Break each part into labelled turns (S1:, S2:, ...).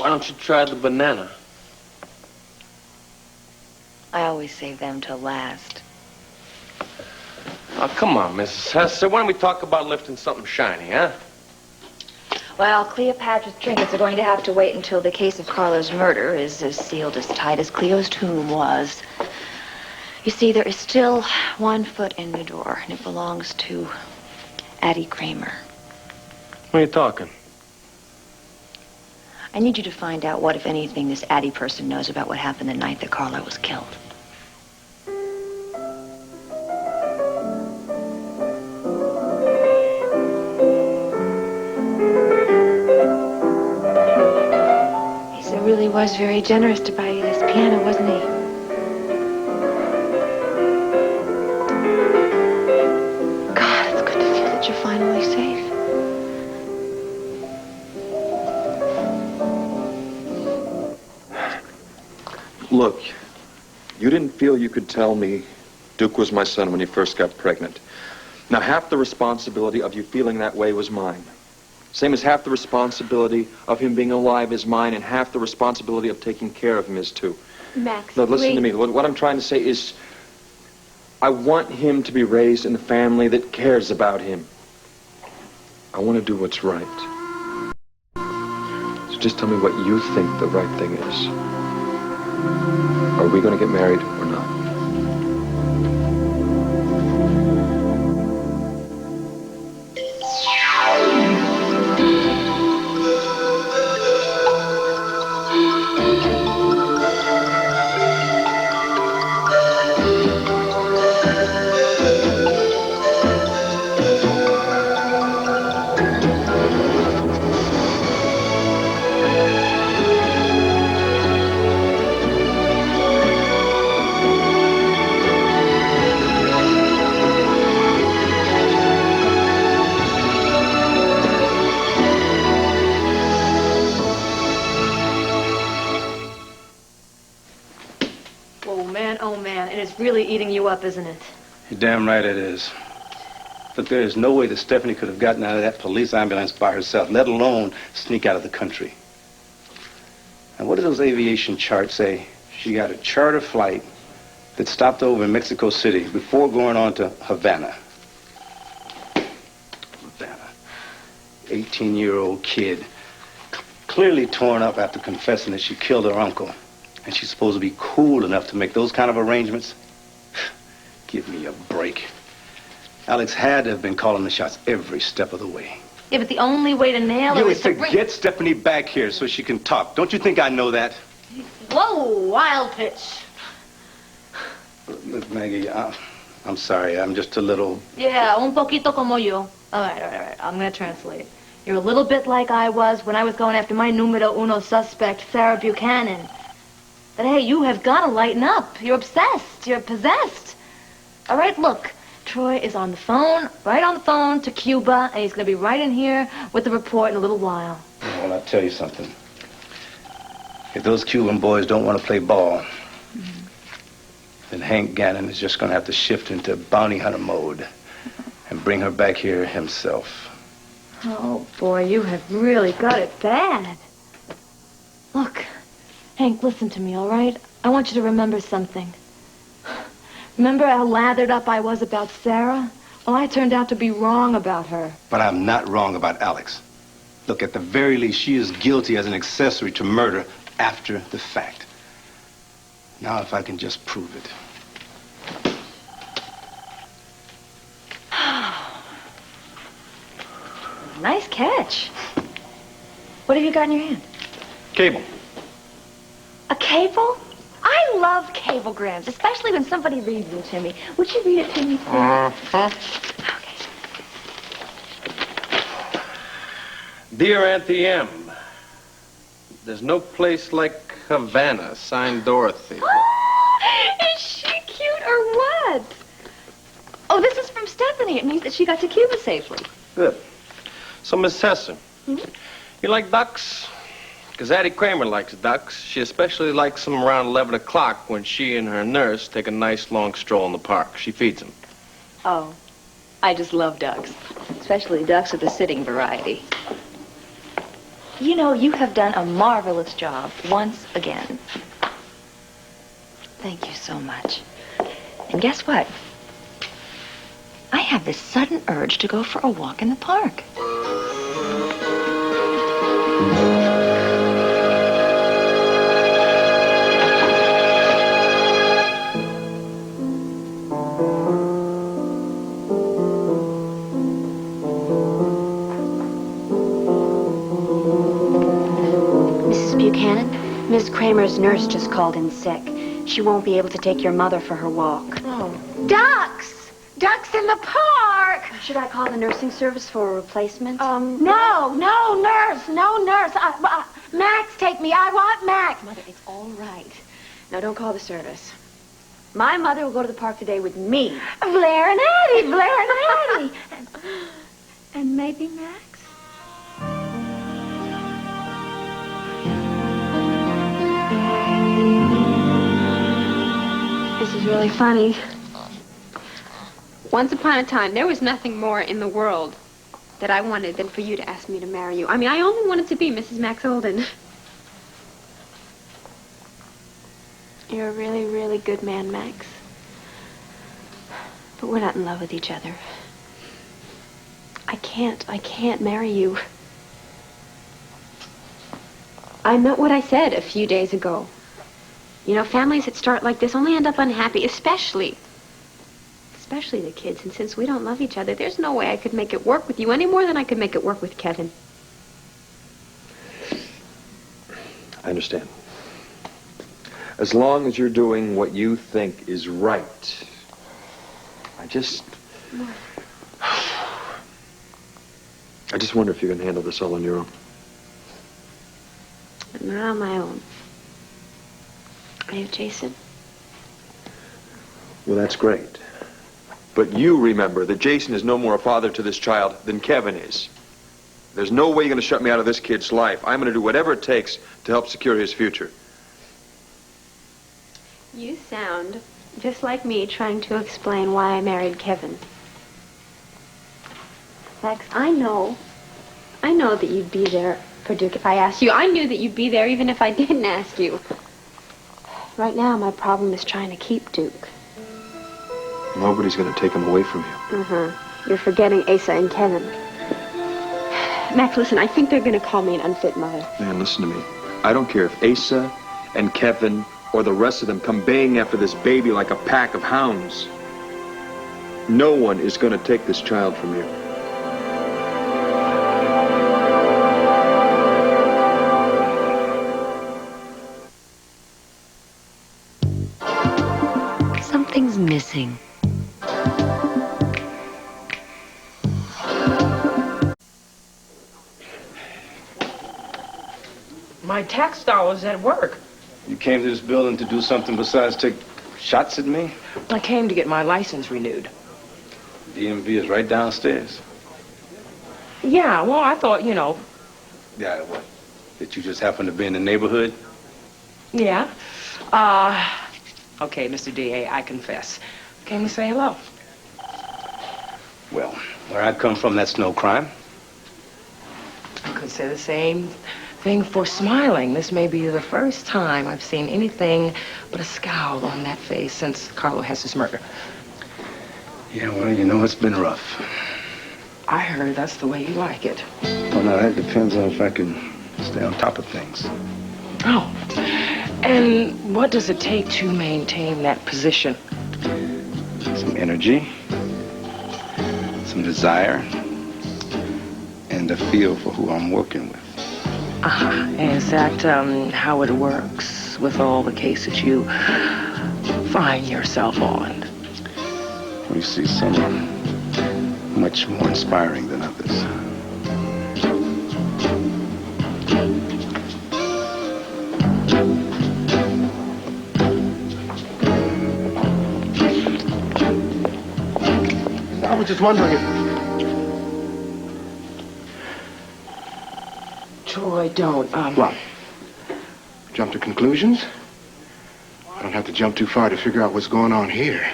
S1: Why don't you try the banana?
S2: I always save them till last.
S1: Oh, come on, Mrs. Hester. Why don't we talk about lifting something shiny, huh?
S2: Well, Cleopatra's trinkets are going to have to wait until the case of Carlo's murder is as sealed as tight as Cleo's tomb was. You see, there is still 1 foot in the door, and it belongs to Addie Kramer.
S1: What are you talking?
S2: I need you to find out what, if anything, this Addie person knows about what happened the night that Carlo was killed. He really was very generous to buy you this piano, wasn't he? God, it's good to feel that you're finally safe.
S3: Look, you didn't feel you could tell me Duke was my son when you first got pregnant. Now, half the responsibility of you feeling that way was mine. Same as half the responsibility of him being alive is mine, and half the responsibility of taking care of him is too.
S2: Max,
S3: No, listen to me. What I'm trying to say is, I want him to be raised in a family that cares about him. I want to do what's right. So just tell me what you think the right thing is. Are we going to get married or not?
S4: Really eating you up, isn't it?
S5: You're damn right it is. But there is no way that Stephanie could have gotten out of that police ambulance by herself, let alone sneak out of the country. And what do those aviation charts say? She got a charter flight that stopped over in Mexico City before going on to Havana. Havana. 18-year-old kid, clearly torn up after confessing that she killed her uncle. And she's supposed to be cool enough to make those kind of arrangements? Give me a break. Alex had to have been calling the shots every step of the way.
S4: Yeah, but the only way to nail her is to bring...
S5: Get Stephanie back here so she can talk. Don't you think I know that?
S4: Whoa, wild pitch.
S5: Look, Maggie, I'm sorry. I'm just a little...
S4: Yeah, un poquito como yo. All right. I'm going to translate. You're a little bit like I was when I was going after my numero uno suspect, Sarah Buchanan. But hey, you have got to lighten up. You're obsessed. You're possessed. All right, look. Troy is on the phone, right on the phone to Cuba, and he's going to be right in here with the report in a little while.
S5: Well, I'll tell you something. If those Cuban boys don't want to play ball, then Hank Gannon is just going to have to shift into bounty hunter mode and bring her back here himself.
S4: Oh, boy, you have really got it bad. Look, Hank, listen to me, all right? I want you to remember something. Remember how lathered up I was about Sarah? Well, I turned out to be wrong about her.
S5: But I'm not wrong about Alex. Look, at the very least, she is guilty as an accessory to murder after the fact. Now, if I can just prove it.
S2: Nice catch. What have you got in your hand?
S1: Cable.
S2: A cable? I love cablegrams, especially when somebody reads them to me. Would you read it to me, please?
S1: Uh-huh.
S2: Okay.
S1: Dear Auntie M, there's no place like Havana, signed Dorothy.
S2: Is she cute or what? Oh, this is from Stephanie. It means that she got to Cuba safely.
S1: Good. So, Miss Hester, you like ducks? Because Addie Kramer likes ducks. She especially likes them around 11 o'clock when she and her nurse take a nice long stroll in the park. She feeds them.
S2: Oh, I just love ducks, especially ducks of the sitting variety. You know, you have done a marvelous job once again. Thank you so much. And guess what? I have this sudden urge to go for a walk in the park.
S6: Mrs. Buchanan, Miss Kramer's nurse just called in sick. She won't be able to take your mother for her walk.
S4: Oh.
S6: Ducks! Ducks in the park! Should I call the nursing service for a replacement?
S7: No, nurse. Max, take me. I want Max.
S6: Mother, it's all right. No, don't call the service. My mother will go to the park today with me.
S7: Blair and Addie. And maybe Max.
S6: This is really funny. Once upon a time, there was nothing more in the world that I wanted than for you to ask me to marry you. I mean, I only wanted to be Mrs. Max Olden. You're a really, really good man, Max. But we're not in love with each other. I can't marry you. I meant what I said a few days ago. You know, families that start like this only end up unhappy, especially the kids. And since we don't love each other, there's no way I could make it work with you any more than I could make it work with Kevin.
S3: I understand. As long as you're doing what you think is right. I just wonder if you can handle this all on your own.
S6: I'm not on my own. I have Jason.
S3: Well, that's great. But you remember that Jason is no more a father to this child than Kevin is. There's no way you're going to shut me out of this kid's life. I'm going to do whatever it takes to help secure his future.
S6: You sound just like me trying to explain why I married Kevin. Max, I know that you'd be there for Duke if I asked you. I knew that you'd be there even if I didn't ask you. Right now, my problem is trying to keep Duke.
S3: Nobody's going to take him away from you.
S6: Mm-hmm. You're forgetting Asa and Kevin. Max, listen, I think they're going to call me an unfit mother.
S3: Man, listen to me. I don't care if Asa and Kevin or the rest of them come baying after this baby like a pack of hounds. No one is going to take this child from you.
S2: Something's missing.
S8: My tax dollars at work.
S5: You came to this building to do something besides take shots at me?
S8: I came to get my license renewed.
S5: DMV is right downstairs.
S8: Yeah, well, I thought, you know.
S5: Yeah, what? That you just happened to be in the neighborhood?
S8: Yeah. Okay, Mr. DA, I confess. Came to say hello.
S5: Well, where I come from, that's no crime.
S8: I could say the same thing for smiling. This may be the first time I've seen anything but a scowl on that face since Carlo Hess's murder.
S5: Yeah, well, you know, it's been rough.
S8: I heard that's the way you like it.
S5: Well, now, that depends on if I can stay on top of things.
S8: Oh, and what does it take to maintain that position?
S5: Some energy, some desire, and a feel for who I'm working with.
S8: Is that how it works with all the cases you find yourself on?
S5: Well, you see, some are much more inspiring than others.
S9: I was just wondering if...
S8: Troy, don't,
S9: What? Jump to conclusions? I don't have to jump too far to figure out what's going on here.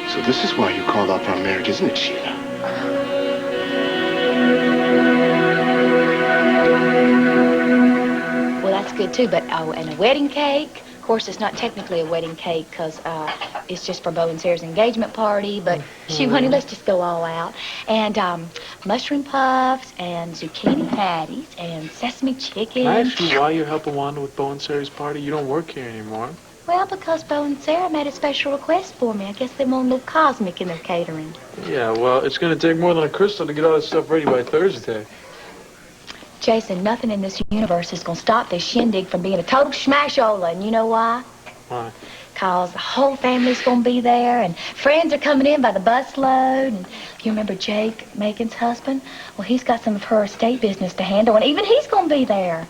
S9: So this is why you called off our marriage, isn't it, Sheila?
S2: good, too. But, oh, and a wedding cake. Of course, it's not technically a wedding cake because it's just for Bo and Sarah's engagement party. But, shoot, honey, let's just go all out. And mushroom puffs and zucchini patties and sesame chicken.
S10: Can I ask you why you're helping Wanda with Bo and Sarah's party? You don't work here anymore.
S2: Well, because Bo and Sarah made a special request for me. I guess they want a little cosmic in their catering.
S10: Yeah, well, it's going to take more than a crystal to get all this stuff ready by Thursday.
S2: Jason, nothing in this universe is going to stop this shindig from being a total smashola. And you know why?
S10: Why?
S2: Because the whole family's going to be there, and friends are coming in by the busload. And you remember Jake, Megan's husband? Well, he's got some of her estate business to handle, and even he's going to be there.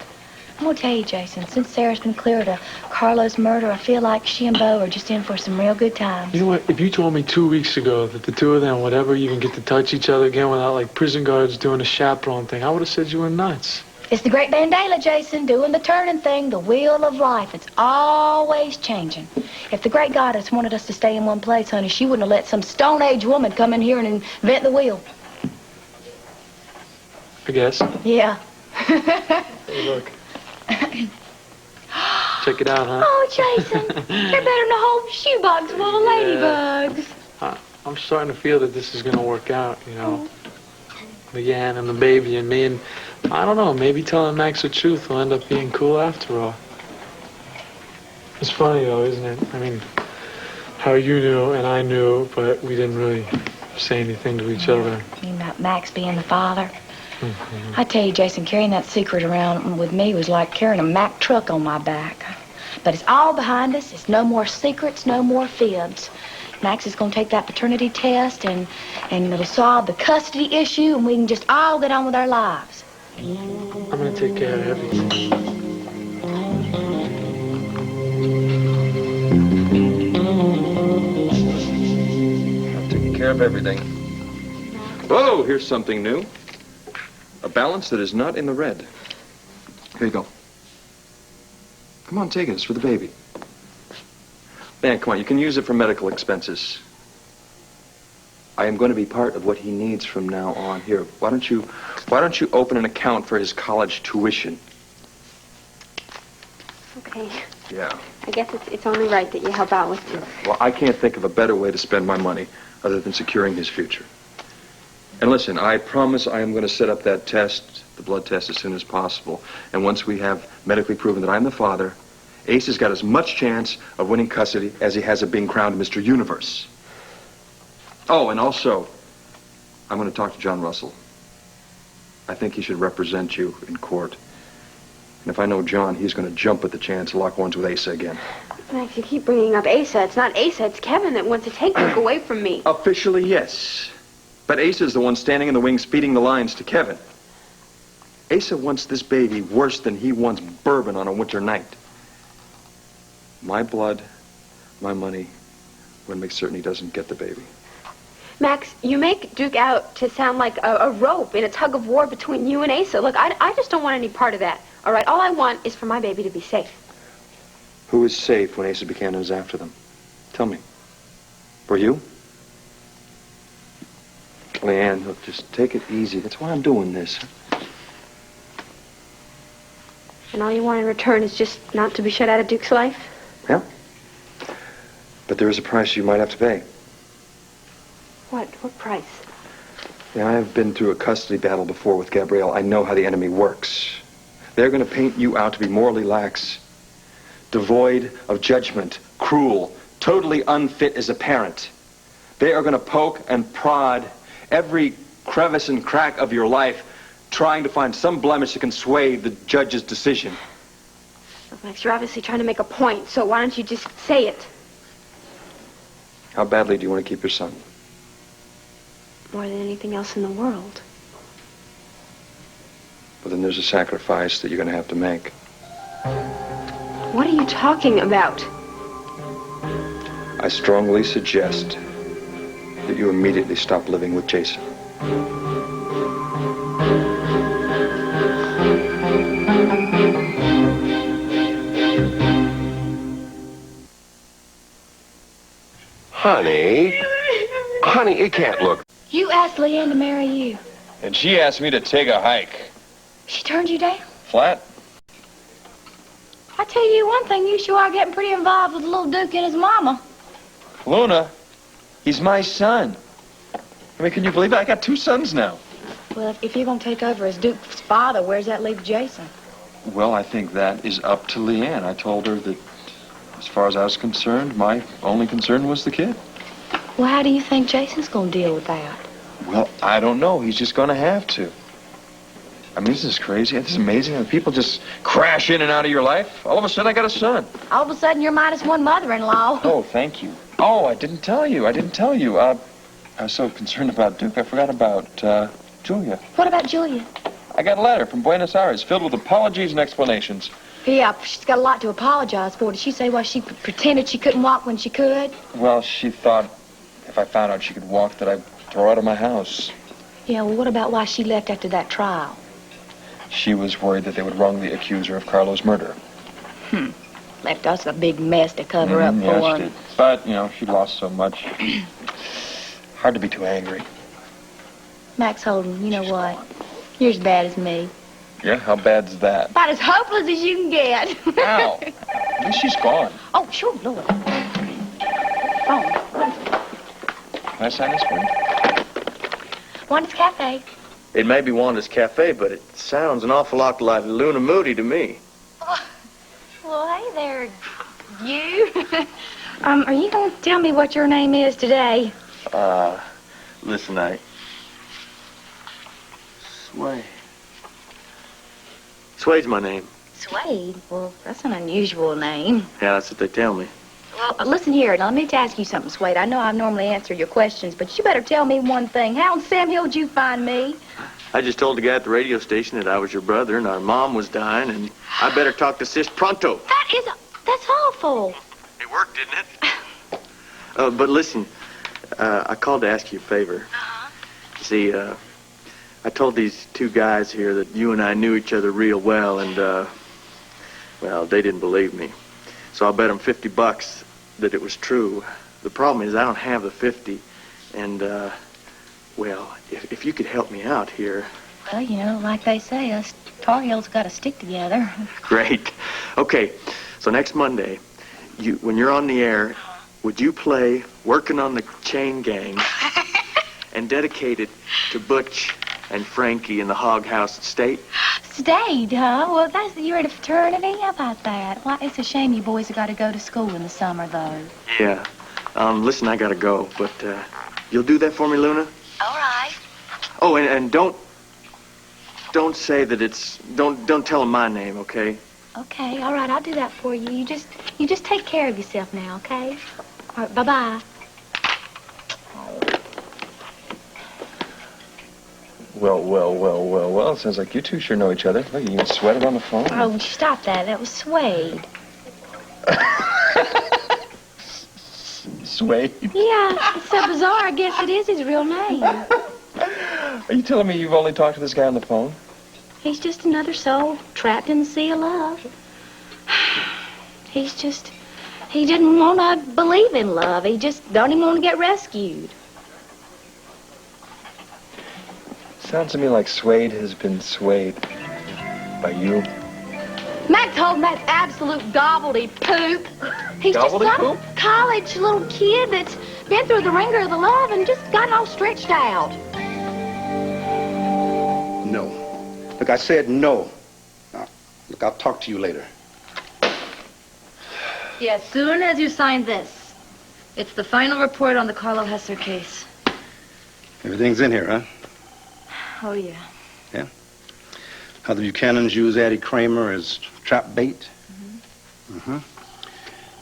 S2: I'm going to tell you, Jason, since Sarah's been cleared of Carlo's murder, I feel like she and Bo are just in for some real good times.
S10: You know what? If you told me 2 weeks ago that the two of them would ever even get to touch each other again without, like, prison guards doing a chaperone thing, I would have said you were nuts.
S2: It's the great Mandela, Jason, doing the turning thing, the wheel of life. It's always changing. If the great goddess wanted us to stay in one place, honey, she wouldn't have let some Stone Age woman come in here and invent the wheel.
S10: I guess.
S2: Yeah.
S10: Hey, look. Check it out, huh?
S2: Oh, Jason, you're better than a whole shoebox full of ladybugs.
S10: I'm starting to feel that this is going to work out, you know. Leanne and the baby and me, and I don't know, maybe telling Max the truth will end up being cool after all. It's funny, though, isn't it? I mean, how you knew and I knew, but we didn't really say anything to each other.
S2: You mean about Max being the father?
S10: Mm-hmm.
S2: I tell you, Jason, carrying that secret around with me was like carrying a Mack truck on my back. But it's all behind us. It's no more secrets, no more fibs. Max is going to take that paternity test, and it'll solve the custody issue, and we can just all get on with our lives.
S10: I'm going to take care of everything.
S3: I'm taking care of everything. Whoa, here's something new. A balance that is not in the red. Here you go. Come on, take it. It's for the baby. Man, come on. You can use it for medical expenses. I am going to be part of what he needs from now on. Here, why don't you open an account for his college tuition?
S6: Okay.
S3: Yeah.
S6: I guess it's only right that you help out with it.
S3: Well, I can't think of a better way to spend my money other than securing his future. And listen, I promise I am going to set up that test, the blood test, as soon as possible. And once we have medically proven that I'm the father, Ace has got as much chance of winning custody as he has of being crowned Mr. Universe. Oh, and also, I'm going to talk to John Russell. I think he should represent you in court. And if I know John, he's going to jump at the chance to lock horns with Asa again.
S6: Max, you keep bringing up Asa. It's not Asa, it's Kevin that wants to take Luke away from me.
S3: Officially, yes. But Asa's the one standing in the wings feeding the lines to Kevin. Asa wants this baby worse than he wants bourbon on a winter night. My blood, my money, would make certain he doesn't get the baby.
S6: Max, you make Duke out to sound like a rope in a tug of war between you and Asa. Look, I just don't want any part of that. All right, all I want is for my baby to be safe.
S3: Who is safe when Asa Buchanan is after them? Tell me. Were you? Leanne, look, just take it easy. That's why I'm doing this.
S6: And all you want in return is just not to be shut out of Duke's life?
S3: Yeah. But there is a price you might have to pay.
S6: What? What price?
S3: Yeah, I've been through a custody battle before with Gabrielle. I know how the enemy works. They're going to paint you out to be morally lax, devoid of judgment, cruel, totally unfit as a parent. They are going to poke and prod every crevice and crack of your life, trying to find some blemish that can sway the judge's decision.
S6: Look, Max, you're obviously trying to make a point, so why don't you just say it?
S3: How badly do you want to keep your son?
S6: More than anything else in the world.
S3: Well, then there's a sacrifice that you're going to have to make.
S6: What are you talking about?
S3: I strongly suggest that you immediately stop living with Jason.
S11: Honey, it can't look.
S2: You asked Leanne to marry you.
S11: And she asked me to take a hike.
S2: She turned you down?
S11: Flat?
S7: I tell you one thing, you sure are getting pretty involved with little Duke and his mama.
S3: Luna, he's my son. I mean, can you believe it? I got 2 sons now.
S2: Well, if you're going to take over as Duke's father, where's that leave Jason?
S3: Well, I think that is up to Leanne. I told her that, as far as I was concerned, my only concern was the kid.
S2: Well, how do you think Jason's going to deal with that?
S3: Well, I don't know. He's just going to have to. I mean, this is crazy. This is amazing. People just crash in and out of your life. All of a sudden, I got a son.
S7: All of a sudden, you're minus one mother-in-law.
S3: Oh, thank you. Oh, I didn't tell you. I was so concerned about Duke, I forgot about Julia.
S7: What about Julia?
S3: I got a letter from Buenos Aires filled with apologies and explanations.
S7: Yeah, she's got a lot to apologize for. Did she say why she pretended she couldn't walk when she could?
S3: Well, she thought if I found out she could walk that I'd throw her out of my house.
S2: Yeah, well, what about why she left after that trial?
S3: She was worried that they would wrongly accuse her of Carlo's murder.
S2: Left us a big mess to cover up
S3: Yeah,
S2: for.
S3: she did. But, you know, she lost so much. Hard to be too angry.
S2: Max Holden, you know what? You're as bad as me.
S3: Yeah, how bad's that?
S7: About as hopeless as you can get.
S3: Ow. At least she's gone.
S7: Oh, sure, Lord. Oh,
S3: Can I sign this for you?
S7: Wanda's Cafe.
S12: It may be Wanda's Cafe, but it sounds an awful lot like Luna Moody to me.
S7: Well, hey there, you. Are you going to tell me what your name is today?
S12: Listen, Swade's my name.
S2: Swade? Well, that's an unusual name.
S12: Yeah, that's what they tell me.
S2: Well, listen here, now let me ask you something, Swade. I know I normally answer your questions, but you better tell me one thing. How in Sam Hill did you find me?
S12: I just told the guy at the radio station that I was your brother and our mom was dying, and I better talk to Sis pronto.
S7: That's awful.
S12: It worked, didn't it? But listen, I called to ask you a favor. You see, I told these 2 guys here that you and I knew each other real well, and, well, they didn't believe me. So I bet them $50 that it was true. The problem is I don't have the 50, and, well, if you could help me out here.
S2: Well, you know, like they say, us Tar Heels got to stick together.
S12: Great. Okay, so next Monday, when you're on the air, would you play Working on the Chain Gang and dedicate it to Butch and Frankie in the Hog House State?
S2: Stayed, huh? Well, you're at a fraternity? How about that? Well, it's a shame you boys have got to go to school in the summer, though.
S12: Yeah. Listen, I gotta go, but, you'll do that for me, Luna?
S2: All right.
S12: Oh, and don't say that don't tell them my name, okay?
S2: Okay, all right, I'll do that for you. You just take care of yourself now, okay? All right, bye-bye.
S3: Well. Sounds like you 2 sure know each other. Look, you can sweat it on the phone.
S2: Oh, stop that. That was Swade.
S3: Swade?
S2: Yeah, it's so bizarre. I guess it is his real name.
S3: Are you telling me you've only talked to this guy on the phone?
S2: He's just another soul trapped in the sea of love. He didn't want to believe in love. He just don't even want to get rescued.
S3: Sounds to me like Swade has been swayed by you.
S7: Max Holden, that absolute gobbledygook. He's just some college little kid that's been through the ringer of the love and just gotten all stretched out.
S5: No. Look, I said no. Now, look, I'll talk to you later.
S4: Yeah, as soon as you sign this, it's the final report on the Carlo Hesser case.
S5: Everything's in here, huh?
S4: Oh, yeah.
S5: Yeah? How the Buchanans use Addie Kramer as trap bait?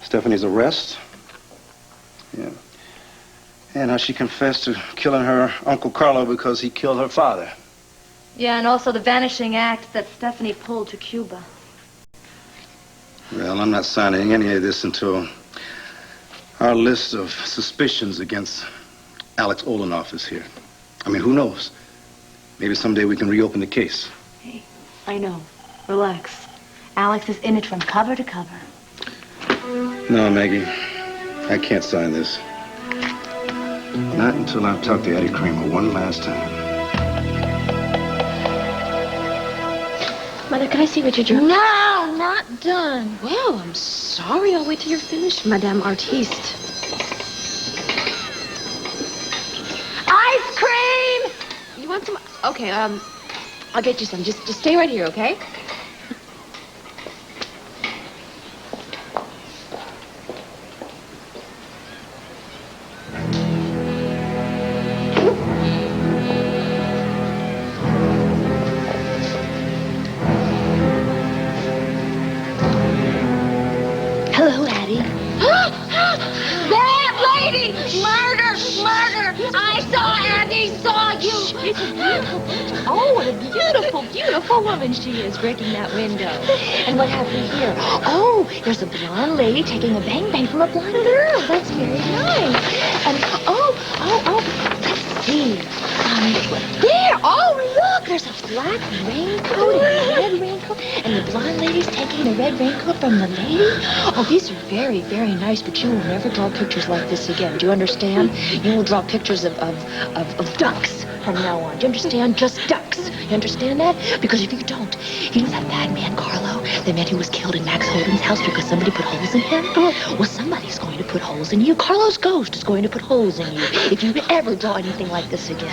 S5: Stephanie's arrest? Yeah. And how she confessed to killing her Uncle Carlo because he killed her father.
S4: Yeah, and also the vanishing act that Stephanie pulled to Cuba.
S5: Well, I'm not signing any of this until our list of suspicions against Alex Olenoff is here. I mean, who knows? Maybe someday we can reopen the case.
S4: Hey, I know. Relax. Alex is in it from cover to cover.
S5: No, Maggie. I can't sign this. Not until I've talked to Addie Kramer one last time.
S6: Mother, could Can I see what you drew?
S7: No, not done.
S6: Well, I'm sorry. I'll wait till you're finished, Madame Artiste.
S7: Ice cream!
S6: You want some? Okay, I'll get you some. Just stay right here, okay?
S2: Hello, Addie.
S7: That lady! Murder! Murder! I saw Andy, saw you!
S2: Oh, what a beautiful, beautiful woman she is breaking that window. And what have we here? Oh, there's a blonde lady taking a bang-bang from a blonde girl. That's very nice. And, let's see. There, look, there's a black raincoat and a red raincoat. And the blonde lady's taking the red raincoat from the lady. Oh, these are very, very nice, but you will never draw pictures like this again. Do you understand? You will draw pictures of ducks from now on. Do you understand? Just ducks. You understand that? Because if you don't, you know that bad man, Carlo, the man who was killed in Max Holden's house because somebody put holes in him? Well, somebody's going to put holes in you. Carlo's ghost is going to put holes in you if you ever draw anything like this again.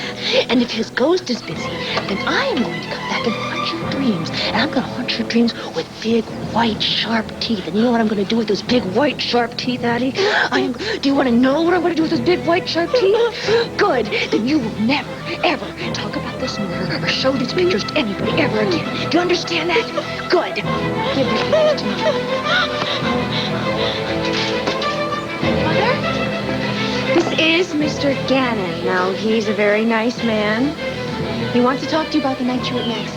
S2: And if his ghost is busy, then I am going to come back and haunt your dreams. And I'm going to haunt your dreams with big, white, sharp teeth. And you know what I'm going to do with those big, white, sharp teeth, Addie? Do you want to know what I'm going to do with those big, white, sharp teeth? Good. Then you will never, ever talk about this murder or show these pictures to anybody ever again. Do you understand that? Good. Give your pictures to me.
S6: Mother? This is Mr. Gannon. Now, he's a very nice man. He wants to talk to you about the night you were at Max's.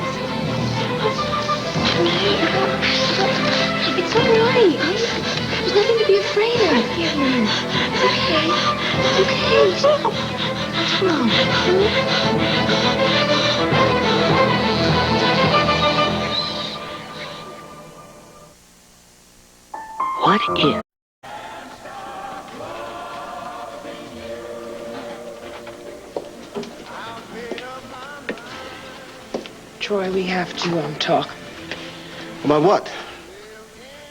S6: It's all right. There's nothing to be afraid of. It's okay. What's wrong?
S2: What if?
S8: Troy, we have to talk.
S9: About what?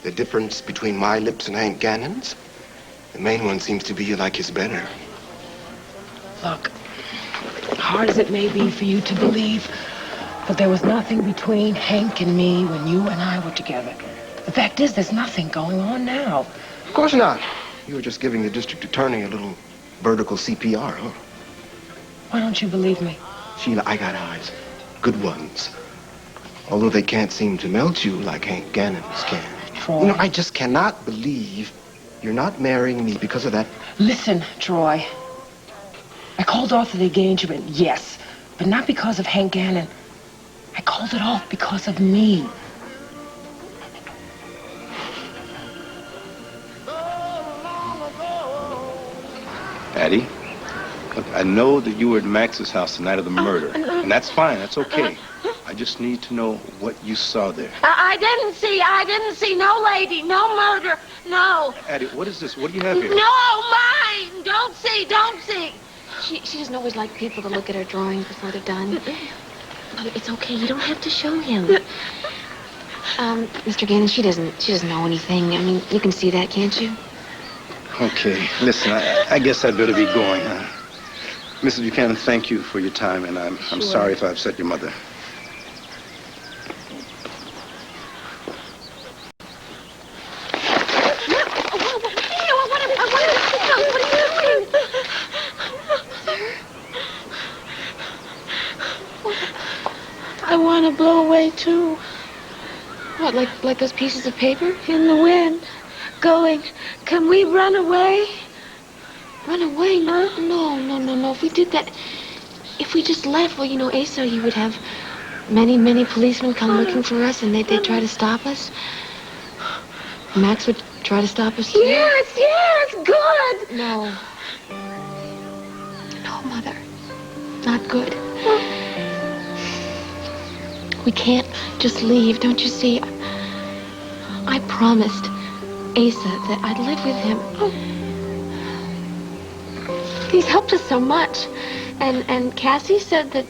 S9: The difference between my lips and Hank Gannon's? The main one seems to be you like his better.
S8: Look, hard as it may be for you to believe, but there was nothing between Hank and me when you and I were together. The fact is, there's nothing going on now.
S9: Of course not. You were just giving the district attorney a little vertical CPR, huh?
S8: Why don't you believe me?
S9: Sheila, I got eyes. Good ones. Although they can't seem to melt you like Hank Gannon's can.
S8: Troy.
S9: You know, I just cannot believe you're not marrying me because of that.
S8: Listen, Troy. I called off the engagement, yes, but not because of Hank Gannon. I called it off because of me.
S5: Addie, look, I know that you were at Max's house the night of the murder, and that's fine, that's okay. I just need to know what you saw there.
S7: I didn't see no lady, no murder, no.
S5: Addie, what is this? What do you have here?
S7: No, mine. Don't see.
S6: She doesn't always like people to look at her drawings before they're done. Mother, it's okay. You don't have to show him. Mr. Gannon, she doesn't know anything. I mean, you can see that, can't you?
S5: Okay, listen, I guess I'd better be going. Mrs. Buchanan, thank you for your time, and I'm sorry if I upset your mother.
S7: I want to blow away, too.
S6: What, like those pieces of paper?
S7: In the wind. Going. Can we run away?
S6: Run away? No. If we did that, if we just left, well, you know, Asa, you would have many policemen come looking for us, and they'd try to stop us. Max would try to stop us, too.
S7: Yes, good.
S6: No, Mother. Not good. We can't just leave, don't you see? I promised Asa that I'd live with him. He's helped us so much. And Cassie said that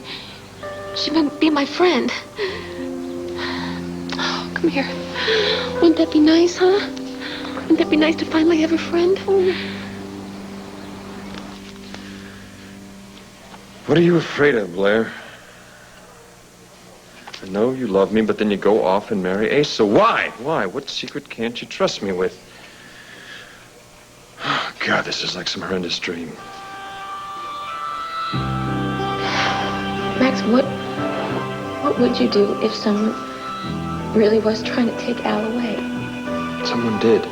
S6: she would be my friend. Come here. Wouldn't that be nice, huh? Wouldn't that be nice to finally have a friend?
S3: What are you afraid of, Blair? I know you love me, but then you go off and marry Ace. So why? Why? What secret can't you trust me with? Oh, God, this is like some horrendous dream.
S6: Max, what would you do if someone really was trying to take Al away?
S3: Someone did.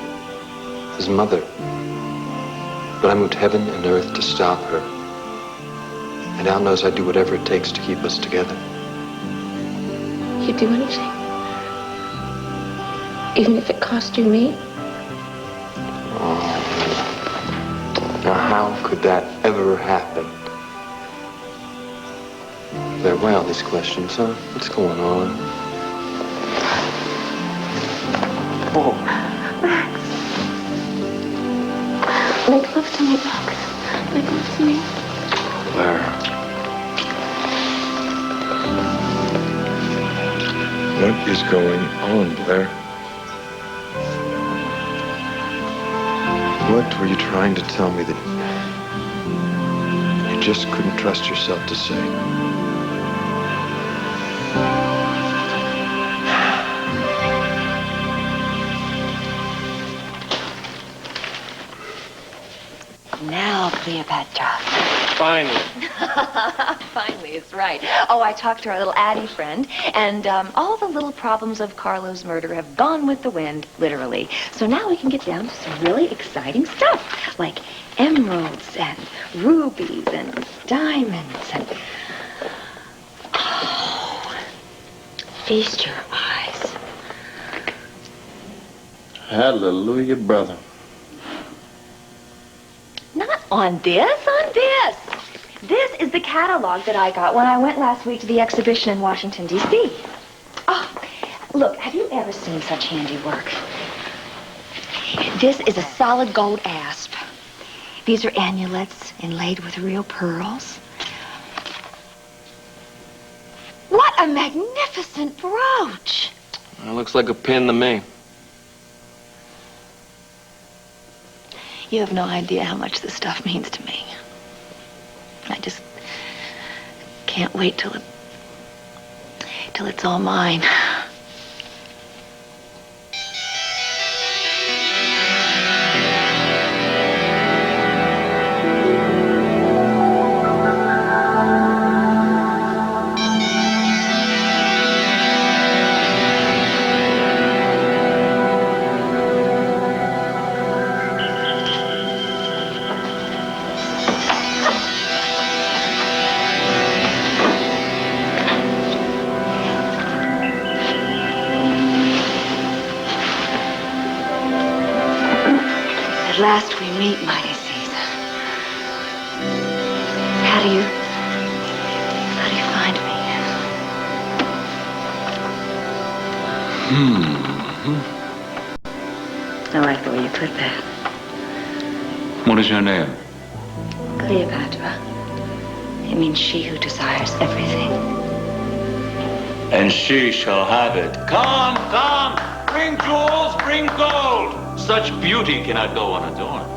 S3: His mother. But I moved heaven and earth to stop her. And Al knows I'd do whatever it takes to keep us together.
S6: You'd do anything? Even if it cost you me?
S3: Oh. Now, how could that ever happen? Blair, why all these questions, huh? What's going on?
S6: Oh. Max. Make love to me, Max. Make love to me.
S3: Blair. What is going on, Blair? What were you trying to tell me that you just couldn't trust yourself to say?
S2: Now, Cleopatra.
S1: Finally.
S2: Finally, it's right. Oh, I talked to our little Addie friend, and all the little problems of Carlo's murder have gone with the wind, literally. So now we can get down to some really exciting stuff, like emeralds and rubies and diamonds and... Oh, feast your eyes.
S5: Hallelujah, brother.
S2: Not on this, on this. This is the catalog that I got when I went last week to the exhibition in Washington, D.C. Oh, look, have you ever seen such handiwork? This is a solid gold asp. These are amulets inlaid with real pearls. What a magnificent brooch.
S1: It looks like a pin to me.
S2: You have no idea how much this stuff means to me. I just can't wait till it's all mine. At last we meet, mighty Caesar. How do you find me? I like the way you put that.
S13: What is your name?
S2: Cleopatra. It means she who desires everything.
S13: And she shall have it. Come, come! Bring jewels, bring gold! Such beauty cannot go unadorned.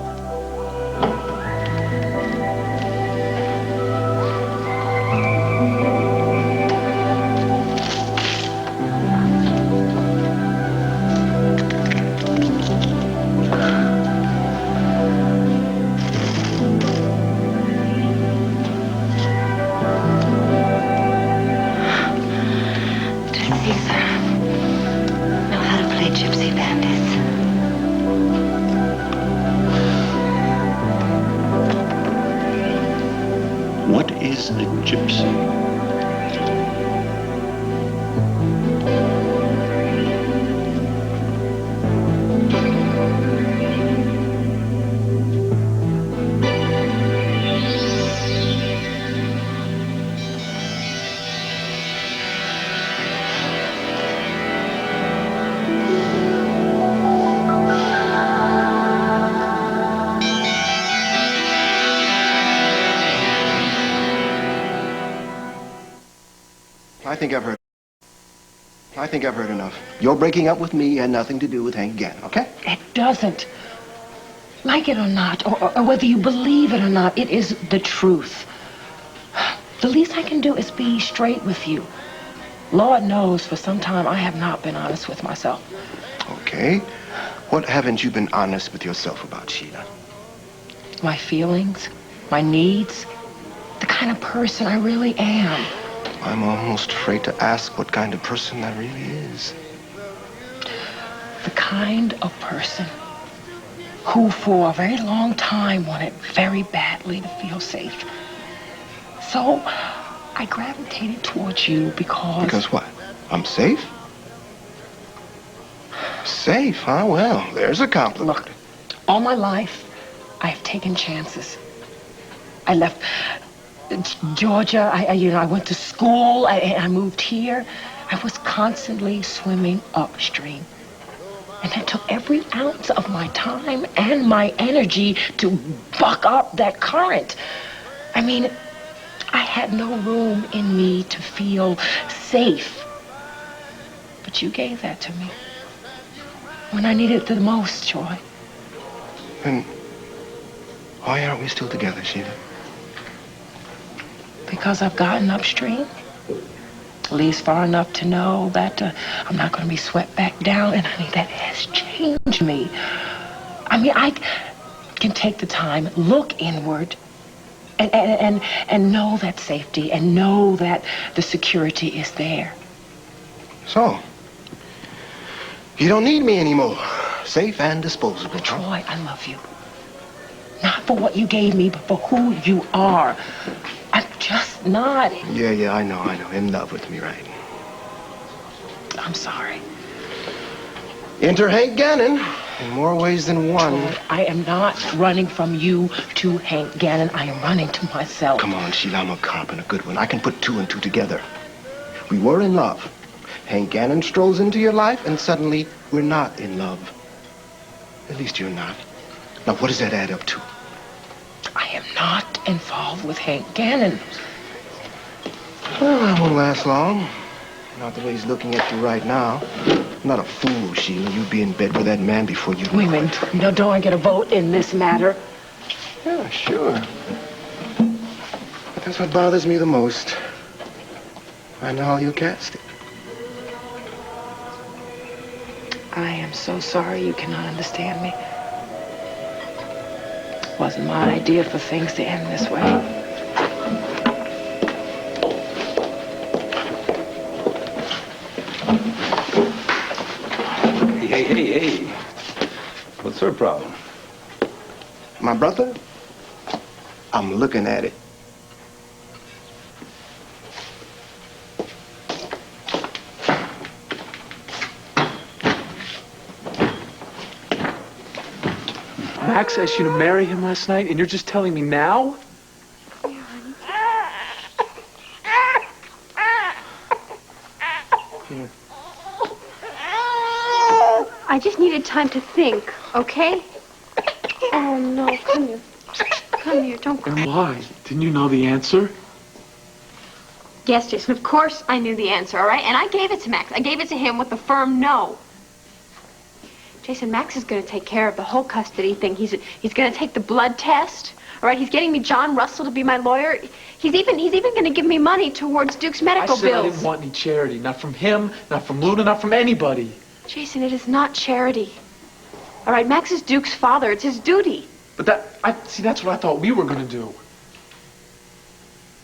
S13: What is a gypsy?
S9: I think I've heard I think I've heard enough. Your breaking up with me had nothing to do with Hank Gannon, okay?
S8: It doesn't. Like it or not, or whether you believe it or not, it is the truth. The least I can do is be straight with you. Lord knows for some time I have not been honest with myself.
S9: Okay. What haven't you been honest with yourself about, Sheila?
S8: My feelings, my needs, the kind of person I really am.
S9: I'm almost afraid to ask what kind of person that really is.
S8: The kind of person who for a very long time wanted very badly to feel safe. So I gravitated towards you because...
S9: Because what? I'm safe? Safe, huh? Well, there's a compliment.
S8: Look, all my life, I have taken chances. I left Georgia. I went to school. I moved here. I was constantly swimming upstream. And it took every ounce of my time and my energy to buck up that current. I mean, I had no room in me to feel safe. But you gave that to me when I needed it the most, Joy.
S9: Then why aren't we still together, Sheila?
S8: Because I've gotten upstream. At least far enough to know that I'm not going to be swept back down. And honey, that has changed me. I mean, I can take the time, look inward, and know that safety, and know that the security is there.
S9: So, you don't need me anymore. Safe and disposable.
S8: But Troy, I love you. Not for what you gave me, but for who you are. I'm just not.
S9: Yeah, I know. In love with me, right?
S8: I'm sorry.
S9: Enter Hank Gannon in more ways than one.
S8: Troy, I am not running from you to Hank Gannon. I am running to myself.
S9: Come on, Sheila, I'm a cop and a good one. I can put two and two together. We were in love. Hank Gannon strolls into your life, and suddenly we're not in love. At least you're not. Now, what does that add up to?
S8: I am not involved with Hank Gannon.
S9: Well, I won't last long. Not the way he's looking at you right now. I'm not a fool, Sheila. You'd be in bed with that man before you...
S8: Wait a minute. No, don't I get a vote in this matter?
S9: Yeah, sure. But that's what bothers me the most. I know how you'll cast it.
S8: I am so sorry you cannot understand me. It wasn't my idea for things to end this way.
S5: Hey. What's her problem?
S9: My brother? I'm looking at it.
S10: Max asked you to marry him last night, and you're just telling me now?
S6: I just needed time to think, okay? Oh, no, come here. Come here, don't cry.
S10: And why? Didn't you know the answer?
S6: Yes, Jason, of course I knew the answer, all right? And I gave it to Max. I gave it to him with the firm no. Jason, Max is going to take care of the whole custody thing. He's going to take the blood test, all right? He's getting me John Russell to be my lawyer. He's even going to give me money towards Duke's medical
S10: I said
S6: bills.
S10: I didn't want any charity. Not from him, not from Luna, not from anybody.
S6: Jason, it is not charity. All right, Max is Duke's father. It's his duty.
S10: But that's what I thought we were going to do.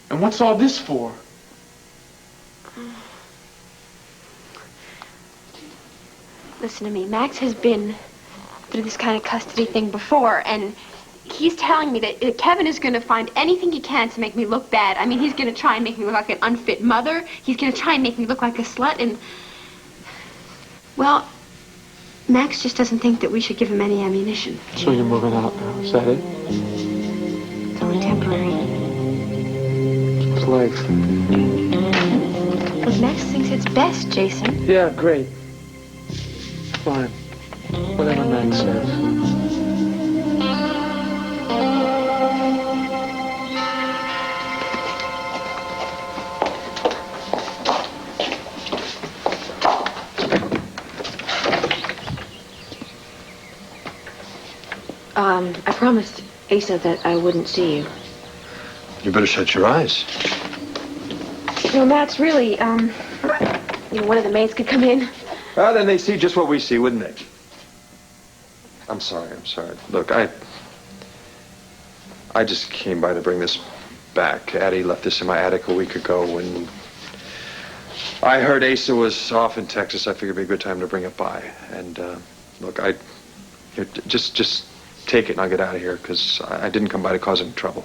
S10: And what's all this for?
S6: Listen to me. Max has been through this kind of custody thing before, and he's telling me that Kevin is going to find anything he can to make me look bad. I mean, he's going to try and make me look like an unfit mother. He's going to try and make me look like a slut, and... Well, Max just doesn't think that we should give him any ammunition.
S10: So you're moving out now, is that it?
S6: It's only temporary.
S10: It's life.
S6: Because Max thinks it's best, Jason.
S10: Yeah, great. Fine. Whatever Max says.
S6: I promised Asa that I wouldn't see you.
S3: You better shut your eyes.
S6: No, Max, really, one of the maids could come in.
S3: Well, then they'd see just what we see, wouldn't they? I'm sorry. Look, I just came by to bring this back. Addie left this in my attic a week ago. When I heard Asa was off in Texas, I figured it'd be a good time to bring it by. And, look, here, just take it and I'll get out of here, because I didn't come by to cause any trouble.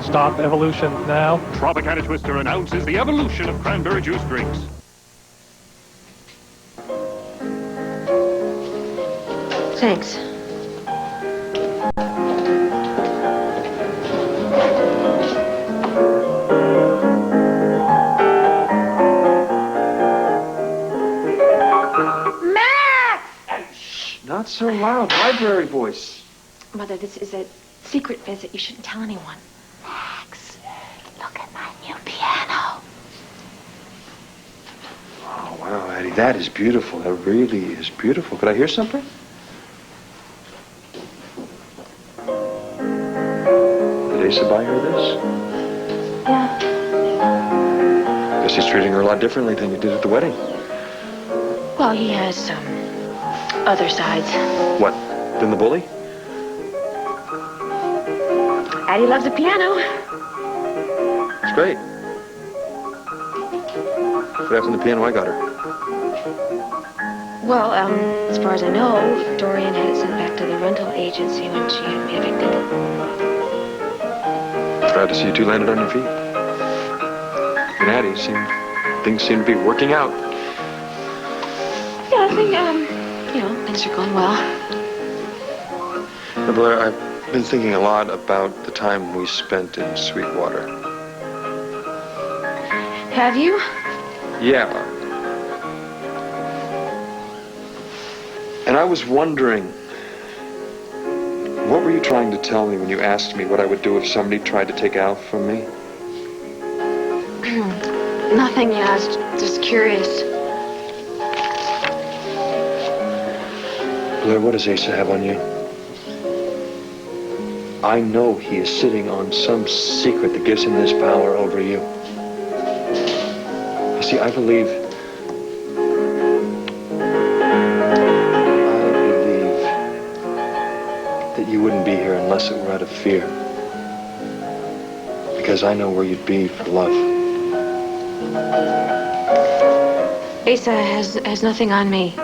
S14: Stop evolution now.
S15: Tropicana Twister announces the evolution of cranberry juice drinks.
S6: Thanks.
S3: Not so loud. Library voice.
S6: Mother, this is a secret visit. You shouldn't tell anyone.
S7: Max, look at my new piano.
S3: Oh, wow, Addie, that is beautiful. That really is beautiful. Could I hear something? Did Asa buy her this?
S6: Yeah.
S3: Guess he's treating her a lot differently than he did at the wedding.
S6: Well, he has some other sides.
S3: What? Than the bully?
S6: Addie loves the piano.
S3: It's great. What happened to the piano I got her?
S6: Well, as far as I know, Dorian had it sent back to the rental agency when she had me evicted.
S3: Glad to see you two landed on your feet. And Addie, things seem to be working out.
S6: Yeah, I think, things are going well.
S3: Now, Blair, I've been thinking a lot about the time we spent in Sweetwater.
S6: Have you?
S3: Yeah. And I was wondering, what were you trying to tell me when you asked me what I would do if somebody tried to take Al from me?
S6: Nothing, I was just curious.
S3: Blair, what does Asa have on you? I know he is sitting on some secret that gives him this power over you. You see, I believe that you wouldn't be here unless it were out of fear. Because I know where you'd be for love.
S6: Asa has nothing on me.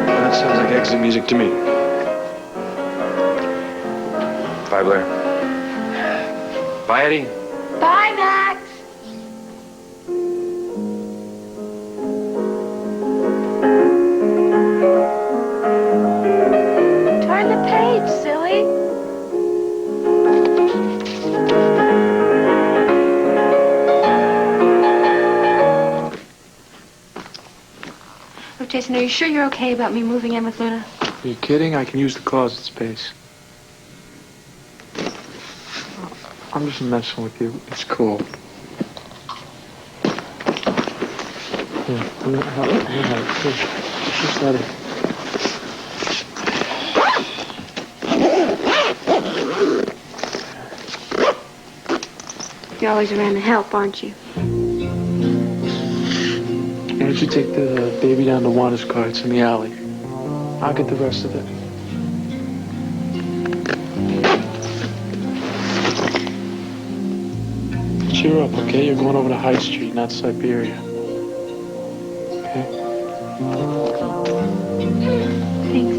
S3: That sounds like exit music to me. Bye, Blair. Bye, Eddie.
S7: Bye, Max. Turn the page, silly.
S6: Oh, Jason, are you sure you're okay about me moving in with Luna?
S10: Are you kidding? I can use the closet space. I'm just messing with you. It's cool. Here, I'm gonna help. Here, just let it.
S6: You're always around to help, aren't you?
S10: Why don't you take the baby down to Wanda's car? It's in the alley. I'll get the rest of it. Cheer up, okay? You're going over to High Street, not Siberia. Okay?
S6: Thanks.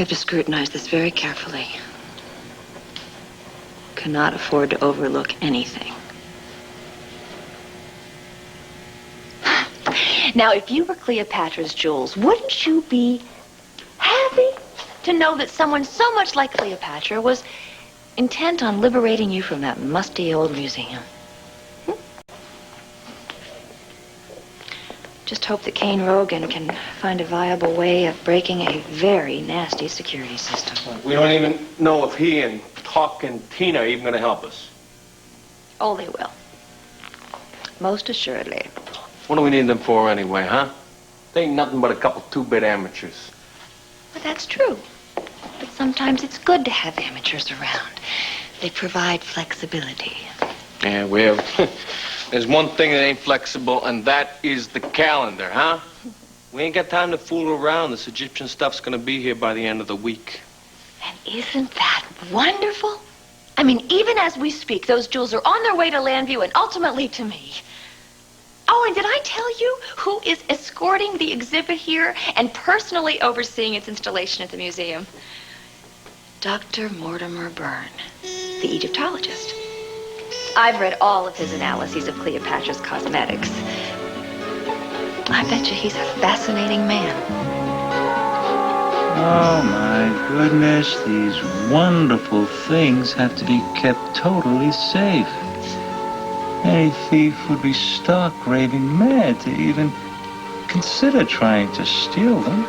S2: We have to scrutinize this very carefully. Cannot afford to overlook anything. Now, if you were Cleopatra's jewels, wouldn't you be happy to know that someone so much like Cleopatra was intent on liberating you from that musty old museum? Just hope that Kane Rogan can find a viable way of breaking a very nasty security system.
S1: We don't even know if he and Talk and Tina are even going to help us.
S2: Oh, they will. Most assuredly.
S1: What do we need them for anyway, huh? They ain't nothing but a couple two-bit amateurs.
S2: But that's true. But sometimes it's good to have amateurs around. They provide flexibility.
S1: Yeah, we have... There's one thing that ain't flexible, and that is the calendar, huh? We ain't got time to fool around. This Egyptian stuff's gonna be here by the end of the week.
S2: And isn't that wonderful? I mean, even as we speak, those jewels are on their way to Landview and ultimately to me. Oh, and did I tell you who is escorting the exhibit here and personally overseeing its installation at the museum? Dr. Mortimer Bern, the Egyptologist. I've read all of his analyses of Cleopatra's cosmetics. I bet you he's a fascinating man.
S14: Oh, my goodness, these wonderful things have to be kept totally safe. Any thief would be stark raving mad to even consider trying to steal them.